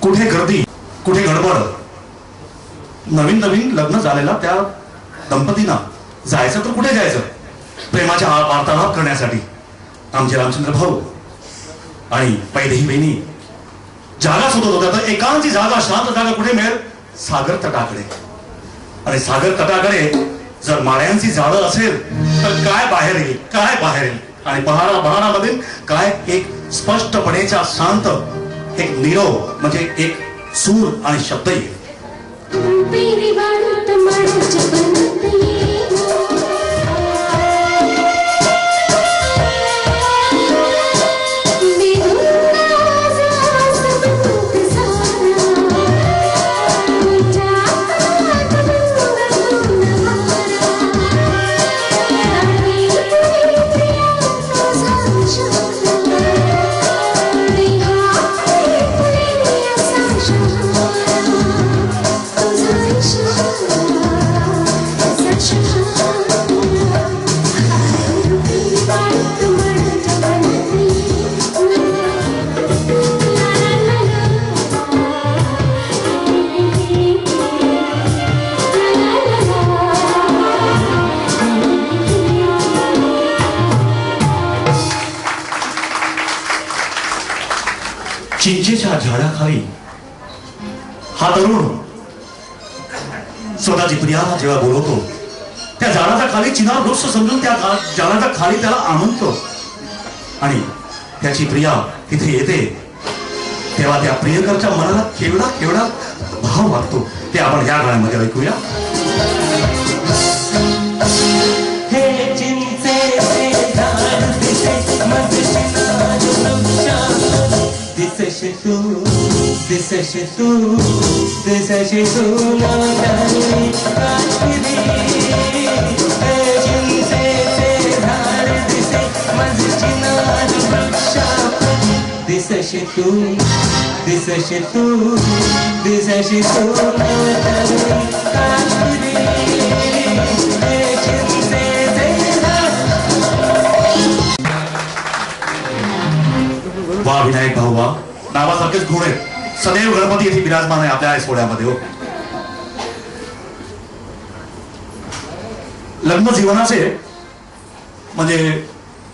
कुठे गर्दी, कुठे गडबड. नवीन नवीन लग्न झालेला त्या दंपतींना जायचं तर कुठे जायचं? प्रेमाच्या वार्तालाप करण्यासाठी आमचे रामचंद्र भाऊ आणि पैदेही बहिणी जागा शोधत होत्या. तर एकांची जागा, शांत जागा कुठे मिळेल? सागर तटाकडे. आणि सागर तटाकडे जर माळ्यांची जाळं असेल तर काय बाहेर येईल, काय बाहेर येईल? आणि बहारामध्ये काय एक स्पष्टपणेचा शांत एक निरव म्हणजे एक सूर आणि शब्द येईल. चिंचेच्या झाडाखाली हा तरुण स्वतःची प्रियाला जेव्हा बोलवतो, त्या झाडाच्या खाली चिनार वृक्ष समजून त्या झाडाच्या खाली त्याला आमंत्रो आणि त्याची प्रिया तिथे येते, तेव्हा त्या प्रियकरच्या मनाला केवढा केवढा भाव वाटतो ते आपण या गाण्यामध्ये ऐकूया. दिसशी तू नादानी काश्मीरी चिंचेचे झाड दिसे माझे चिनार वृक्षापरी. दिसशी तू नादानी काश्मीरी चिंचेचे झाड. वा विनायक भाऊ वा, नावासारखेच गुण आहेत. सदैव गणपती येथे विराजमान आहे आपल्या सोहळ्यामध्ये. हो, लग्न जीवनाचे म्हणजे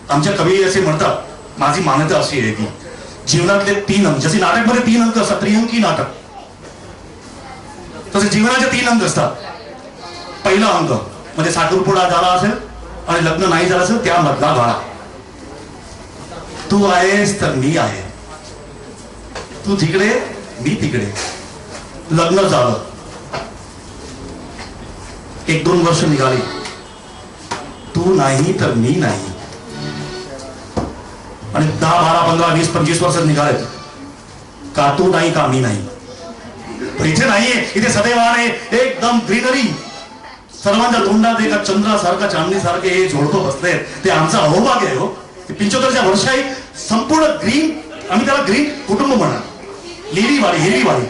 आमच्या कवी असे म्हणतात, माझी मान्यता अशी आहे की जीवनातले 3 अंक, जसे नाटकमध्ये 3 अंक असतात, त्रिअंकी नाटक, तसे जीवनाचे 3 अंक असतात. पहिला अंक म्हणजे साखरपुडा झाला असेल आणि लग्न नाही झालं असेल त्यामधला गाळा. तू आहेस तर मी आहे, तू तिकडे मी तिकडे. लग्न झालं, 1-2 वर्ष निघाली, तू नाही तर मी नाही. आणि 10, 12, 15, 20, 25 वर्ष निघालेत, का तू नाही का मी नाही. पण इथे नाहीये, इथे सदैव आहे एकदम ग्रीनरी. सर्वांच्या तोंडात एका चंद्रासारखा चांदणीसारखे हे जोडतो बसले, ते आमचा अहोभाग्य आहे. हो, 75च्या वर्षाही संपूर्ण ग्रीन, आम्ही त्याला ग्रीन कुटुंब म्हणा. लिहिलीवाडी, हिरवीवाडी.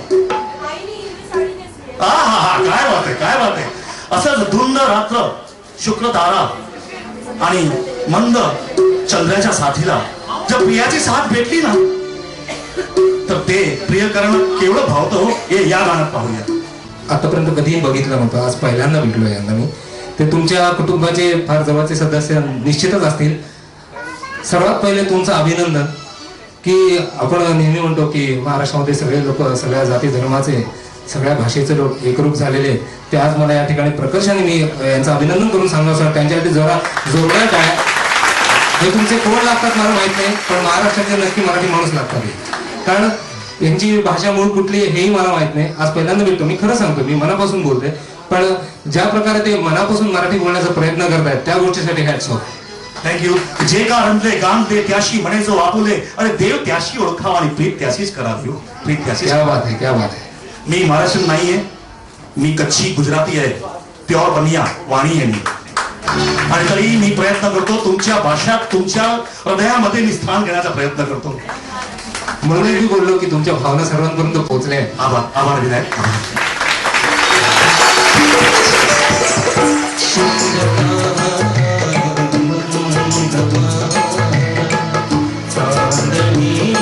हा हा हा, काय बात आहे, काय बात आहे. असंच धुंद रात्र, शुक्र तारा आणि मंद चंद्राच्या साथीला जर प्रियाची साथ भेटली ना, तर ते प्रियकरण केवढं भावतं हो, हे या गाण्यात पाहूया. आतापर्यंत कधीही बघितलं नव्हतं, आज पहिल्यांदा भेटलो यंदा मी. ते तुमच्या कुटुंबाचे फार जवळचे सदस्य निश्चितच असतील. सर्वात पहिले तुमचं अभिनंदन की आपण नेहमी म्हणतो की महाराष्ट्रामध्ये सगळे लोक, सगळ्या जाती धर्माचे, सगळ्या भाषेचे लोक एकरूप झालेले. ते आज मला या ठिकाणी प्रकर्षाने मी यांचं अभिनंदन करून सांगणार सर. त्यांच्यासाठी जरा जोरदार आहे. हे तुमचे कोण लागतात मला माहित नाही, पण महाराष्ट्राचे नक्की मराठी माणूस लागतात. कारण यांची भाषा मूळ कुठली हेही मला माहित नाही. आज पहिल्यांदा भेटतो, मी खरं सांगतो, मी मनापासून बोलते. पण ज्या प्रकारे ते मनापासून मराठी बोलण्याचा प्रयत्न करतायत त्या गोष्टीसाठी हॅट्स ऑफ. थँक्यू. जे का रंगले गांधले त्याशी म्हणे जो आपुले, आणि देव त्याशी ओळखावा आणि प्रीत त्याशीच करावी. प्रीत त्याशीच. क्या बात आहे, क्या बात आहे. मी महाराष्ट्र नाहीये, मी कच्छी गुजराती आहे, प्युअर बनिया वाणी आहे मी. आणि तरी मी प्रयत्न करतो तुमच्या भाषात, तुमच्या हृदयामध्ये मी स्थान घेण्याचा प्रयत्न करतो. म्हणून मी बोललो की तुमच्या भावना सर्वांपर्यंत पोहोचल्या. आभार, आभार विनायक. चांदणी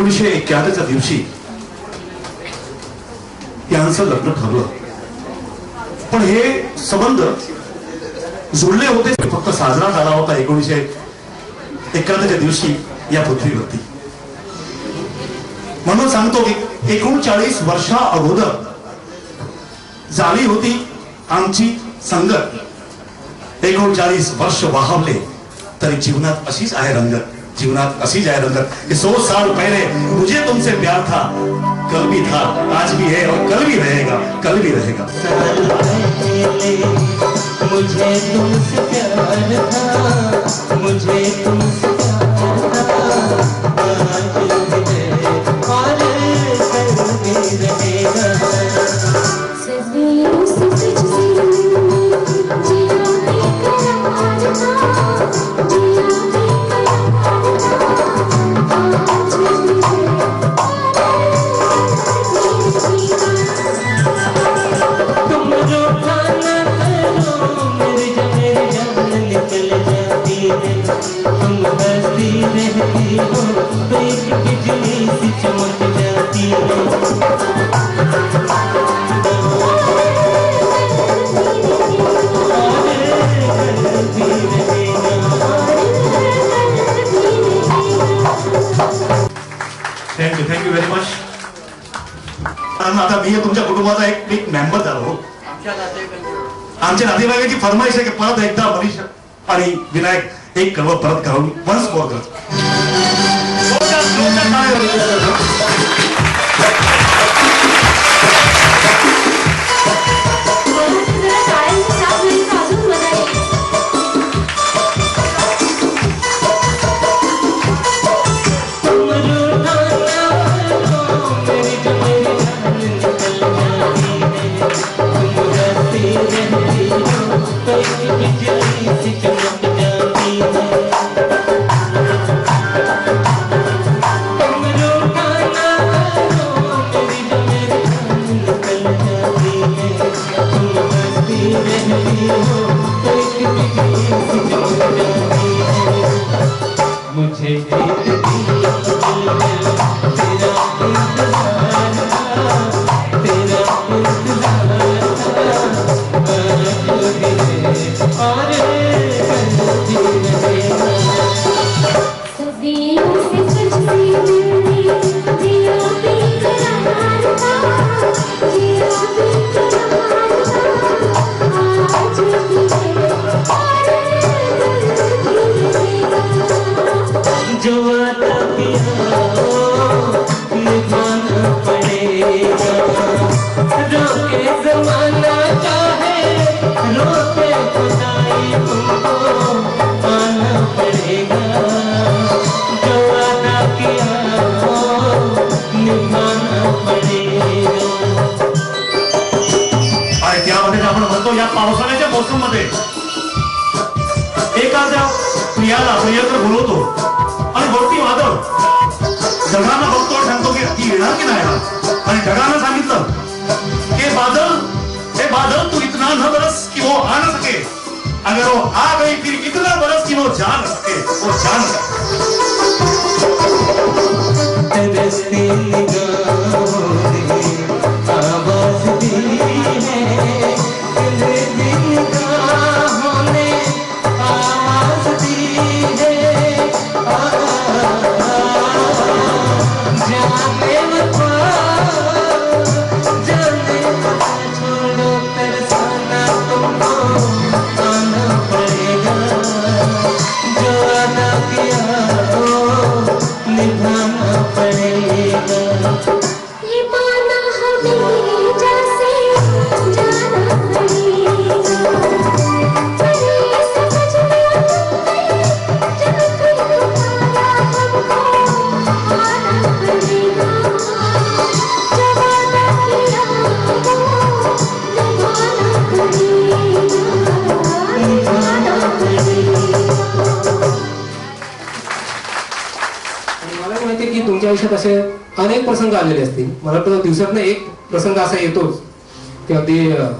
1991 दिवशी यांचं लग्न ठरलं. पण हे संबंध जुळले होते, फक्त साजरा झाला होता 1991 दिवशी या पृथ्वीवरती. म्हणून सांगतो की 39 वर्षा अगोदर झाली होती आमची संगत. 39 वर्ष वाहवले तरी जीवनात अशीच आहे रंगत, जीवनात अशीच आहे रंगत कि 100 साल पहले मुझे तुमसे प्यार था, कल भी था, आज भी है और कल भी रहेगा, कल भी रहेगा. साल पहले मुझे तुमसे प्यार था, मुझे तुमसे प्यार था, आज भी है और कल भी रहेगा. सदियों से तुझसे जिया बेकरार था, जिया बेकरार था, आज भी है तुम रूठा न करो, मेरी जान निकल जाती है. तुम हंसती रहती हो तो एक बिजली सी चमक जाती है. Thank you very much. आता मी तुमच्या कुटुंबाचा एक मेंबर झालो. आमच्या नातेवाईकांची फरमाईश आहे की परत एकदा मनीष आणि विनायक एक कळव परत करून वन्स मोर करत. मुझे सदियों से तुझसे जिया बेकरार था, जिया बेकरार था, आज भी है और कल भी रहेगा. जो वादा किया निभाना पड़ेगा. रोके जमाना चाहे रोके खुदाई, तुमको आना पड़ेगा. जो वादा किया निभाना पड़ेगा. आणि त्यामध्ये आपण म्हणतो या पावसाळ्याच्या मोसम मध्ये एखाद्या प्रियकर बोलवतो आणि वरती वादळ ढगांना बघतो आणि सांगतो की ती येणार की नाही येणार. आणि ढगांना सांगितलं की हे बादल तू इतना न बरस कि वो आ न सके, अगर वो आ गई फिर इतना बरस कि वो जा न सके, वो जा न सके. तरसती निगाहों ने आवाज दी है, तरसती निगाहों ने आवाज दी है. जाने वफा छोड़ो, तरसाना तुमको आना पड़ेगा. जो वादा किया निभाना पड़ेगा. ये माना हमें जैसे जाना पड़ेगा. पहले समझ में जब कोई पुकारा हमको आना पड़ेगा. जो वादा किया वो निभाना पड़ेगा, निभाना पड़ेगा. आणि मला माहिती आहे की तुमच्या आयुष्यात असे अनेक प्रसंग आलेले असतील. मला वाटतं दिवसातनं एक प्रसंग असा येतोच की अगदी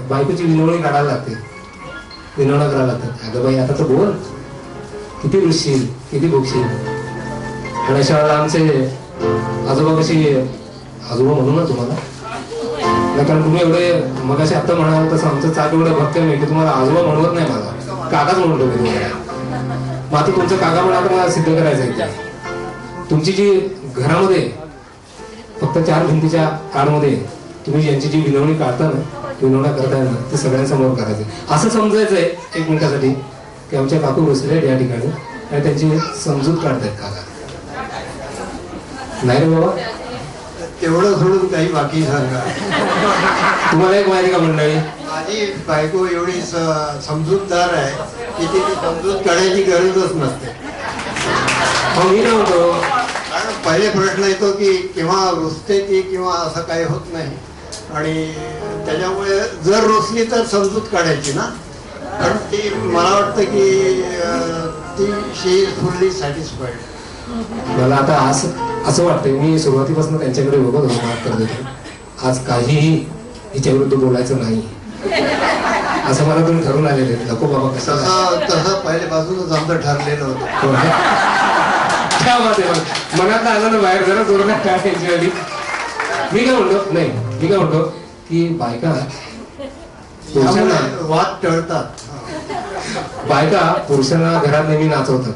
बायकोची विनवणी काढायला लागते, विनवणं करायला लागतात. अगं बाई आता तर बोल, किती रुसशील, किती भोगशील. आणि अशा वेळेला आमचे आजोबा कशी आजोबा म्हणू ना तुम्हाला नाही, कारण तुम्ही एवढे मगाशी आता म्हणाल तसं आमचं चाक एवढं भक्कम आहे की तुम्हाला आजोबा म्हणवत नाही, मला काकाच म्हणतो मी तुम्हाला. मग आता तुमचं काका म्हणा तर मला सिद्ध करायचं आहे. तुमची जी घरामध्ये फक्त 4 भिंतीच्या आडमध्ये तुम्ही ज्यांची जी विनवणी काढता ना, विनवण्या करताय ना, ते सगळ्यांसमोर करायचं. असं समजायचंय 1 मिनिटासाठी की आमच्या काकू बसले या ठिकाणी आणि त्यांची समजूत काढतायत काका. नाही रे बाबा, तेवढं सोडून काही बाकी सांगा. तुम्हाला एक माहिती का मंडळी, माझी बायको एवढी समजूतदार आहे की ती समजूत काढायची गरजच नसते. हो मी काय म्हणतो, कारण पहिले प्रश्न येतो की केव्हा रुसते ती किंवा असं काही होत नाही, आणि त्याच्यामुळे जर रुसली तर समजूत काढायची ना. पण ती मला वाटतं की ती शी इज फुल्ली सॅटिस्फाईड. मला आता असं वाटतंय, मी सुरुवातीपासून त्यांच्याकडे बघत होतो, माफ करत होतो, आज काहीही हिच्या विरुद्ध बोलायचं नाही असं मला तुम्ही ठरवून आलेले आहेत. नको बाबा कसं तसं पहिल्यापासूनच आमचं ठरलेलं होतं. काय बात आहे, मनातला आनंद बाहेर जरा जोरात टाकायची आली. मी काय म्हणतो की बायका पुरुषांना वाद टळतात. बायका पुरुषांना घरात नेहमी नाचवतात.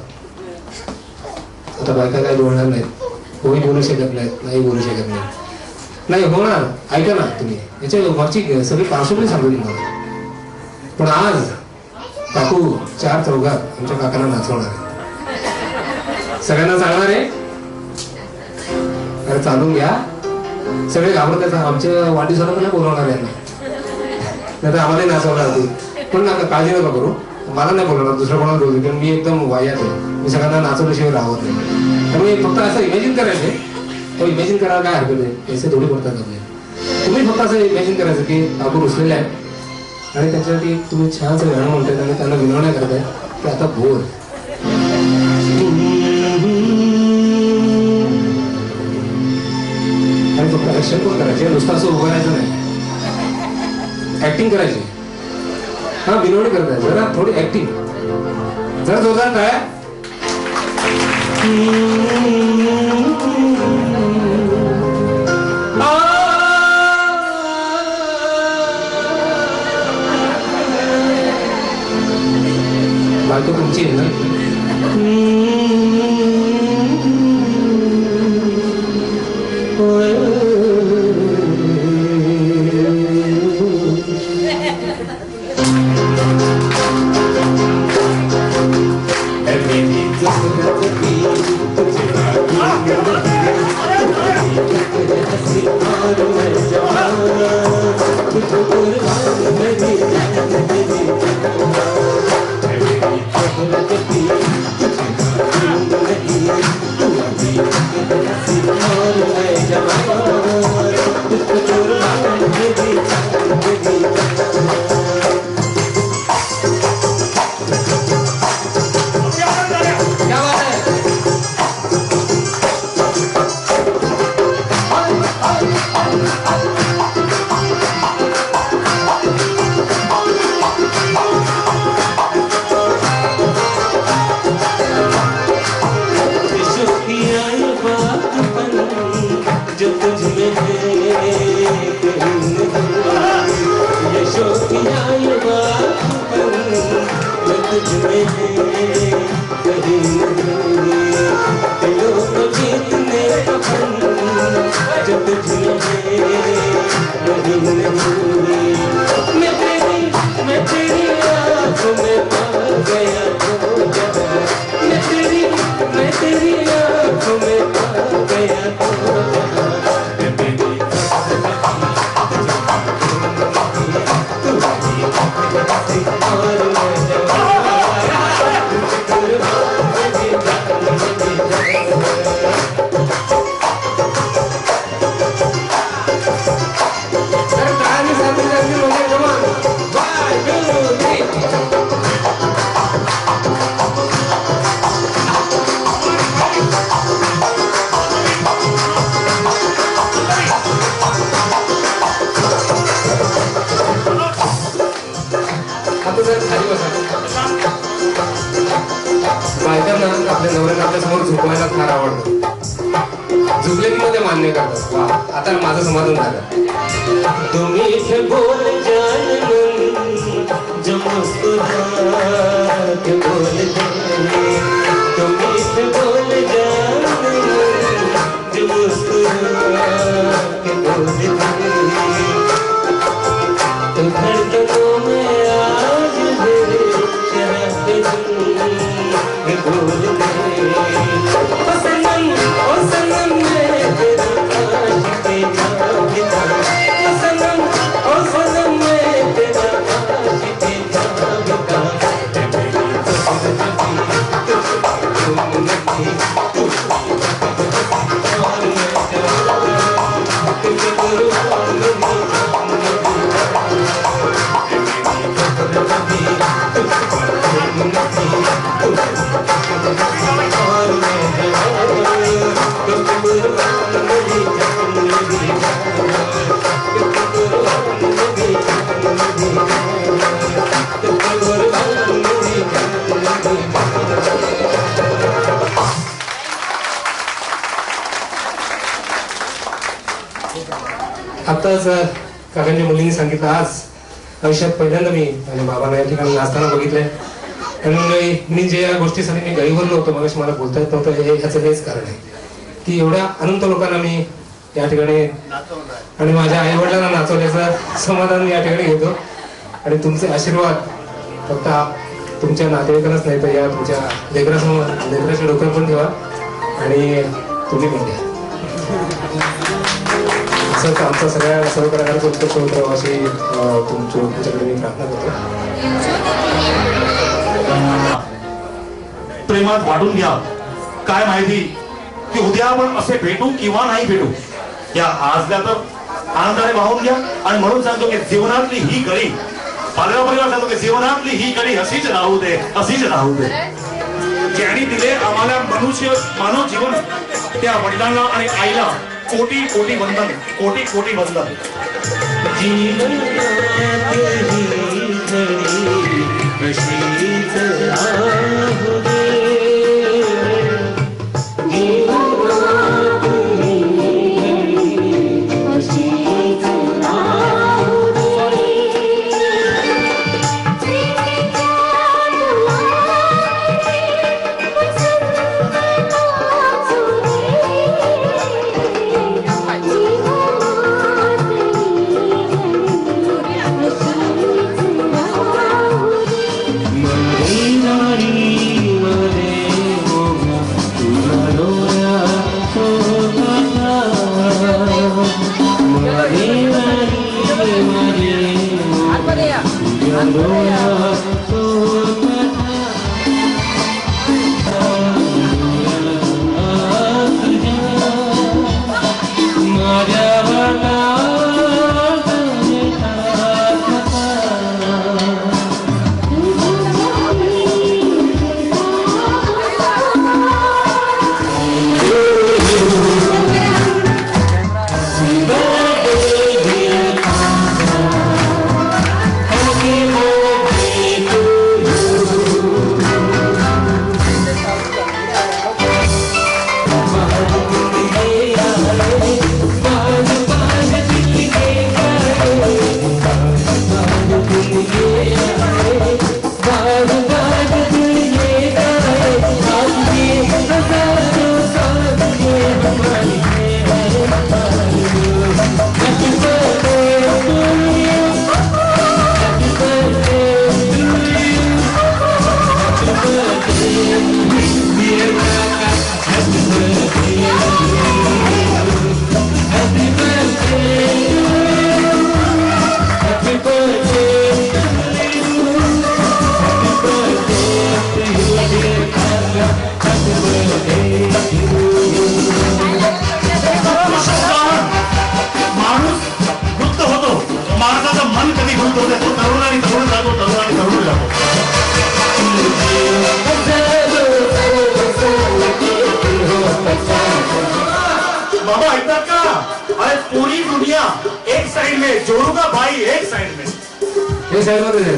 आता बायका काय बोलणार नाहीत, कोणी बोलू शकत नाहीत, नाही बोलू शकत नाही होणार. ऐका ना तुम्ही, याच्या मागची सगळी पार्श्वभूमी सांगू तुम्हाला. पण आज काकू 4 चौघात आमच्या काकांना नाचवणार आहे, सगळ्यांना सांगणार आहे. अरे चालून घ्या, सगळे घाबरतात. आमच्या वाढदिवसाला पण बोलवणार यांना, नाही तर आम्हालाही नाचवणार तू. पण नका काळजी नका करू, मला नाही बोलवणार, दुसऱ्या कोणाला बोलू, कारण मी एकदम वायात आहे. मी सगळ्यांना नाचवल्याशिवाय राहत नाही. त्यामुळे फक्त असं इमॅजिन करायचंय. तो इमॅजिन करायला काय हरकत आहे, पैसे थोडी पडतात आपले. तुम्ही फक्त असं इमॅजिन करायचं की काकू रुसलेले आहेत आणि त्याच्यासाठी तुम्ही छानसं गाणं म्हणतायत आणि त्यांना विनवण्या करताय की आता बोल. आणि फक्त ऍक्शन पण करायचे, नुसतं असं उभं राहायचं नाही, ऍक्टिंग करायची. हा विनवणी करताय, जरा थोडी ऍक्टिंग, जरा जोरदार काय. बायको तुमची आहे ना. बायकांना आपल्या नवऱ्याला आपल्या समोर झोपवायला फार आवडतं. जुगलेकीमध्ये मान्य करतात. वा, आता माझं समाधान झालं. तुम्ही थे बोल जान मन जो मुस्कुरा के बोल जाने, तुम्ही थे बोल जान मन जो मुस्कुरा के बोल जाने, तो धड़कनों में आज है शराब के बोल जाने. ओ सनम मैं तेरा आशिक़ जाविदा, ओ सनम मैं तेरा आशिक़ जाविदा. आताच काकांच्या मुलींनी सांगितलं, आज आयुष्यात पहिल्यांदा मी आणि बाबांना या ठिकाणी नाचताना बघितलंय. आणि मी जे या गोष्टीसाठी मी गैरवरलो होतो, मग मला बोलता येत नव्हतं, ह्याचं हेच कारण आहे की एवढ्या अनंत लोकांना मी या ठिकाणी आणि माझ्या आई वडिलांना नाचवल्याचं समाधान मी या ठिकाणी घेतो. आणि तुमचे आशीर्वाद फक्त तुमच्या नातेवाईकांनाच नाही तर या तुमच्या लेकराच्या डोक्यावर पण ठेवा आणि तुम्ही पण द्या. असं आमचा सगळ्या सर्व प्रकारचं उत्कृष्ट होतं अशी तुमच्याकडे मी प्रार्थना करतो. प्रेमात वाढून घ्या. काय माहिती की उद्या आपण असे भेटू किंवा नाही भेटू. या आजल्या तर आनंदाने वाहून घ्या. आणि म्हणून सांगतो की जीवनातली ही घडी, पालवा परिवार सांगतो की जीवनातली ही घडी अशीच राहू दे, अशीच राहू दे. ज्यांनी दिले आम्हाला मानव जीवन, त्या वडिलांना आणि आईला कोटी कोटी वंदन, कोटी कोटी वंदन. जीवन हे साईड मध्ये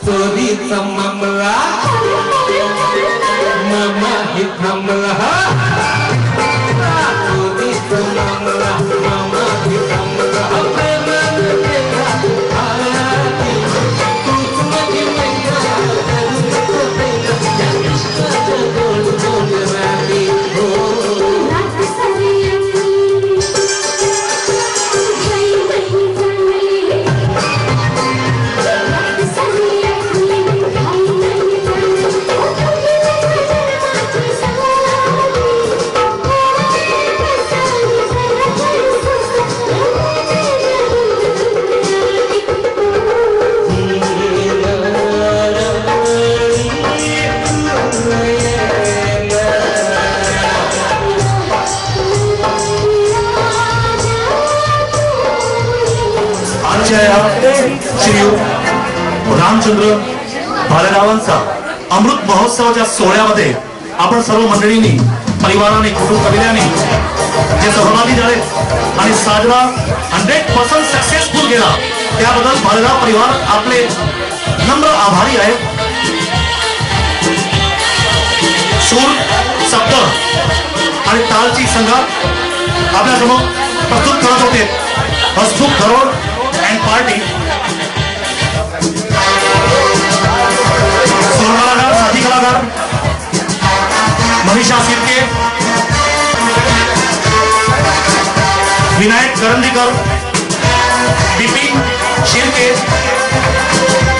चोरीचा मामला मामा हे थांबला विषय आहे हा श्री रामचंद्र भालेरावांचा अमृत महोत्सवाच्या सोहळ्यामध्ये आपण सर्व मंडळींनी, परिवाराने, कुटुंब कबिल्याने जे सहभागी झाले आणि साजरा 100% सक्सेसफुल केला त्याबद्दल भालेराव परिवार आपले नम्र आभारी आहेत. सूर, शब्द आणि तालची संघात आपल्यासमोर प्रस्तुत करत होते हसमुख धरोड अँड पार्टी. कलाकार, साथी कलाकार मनीषा शिर्के, विनायक करंदीकर, बिपिन शिर्के,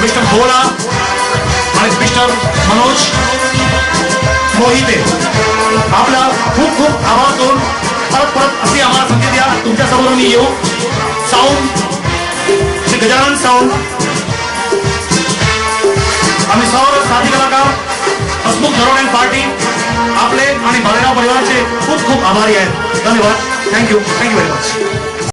मिस्टर भोला आणि मिस्टर मनोज मोहिते, आपला खूप खूप आभार करून परत अशी आम्हाला संधी द्या. तुमच्या समोर मी येऊ. साऊंड श्री गजानन साऊंड, आम्ही सर्व साथी कलाकार हसमुख धरोड अँड पार्टी आपले आणि भालेराव परिवाराचे खूप खूप आभारी आहेत. धन्यवाद. Thank you very much.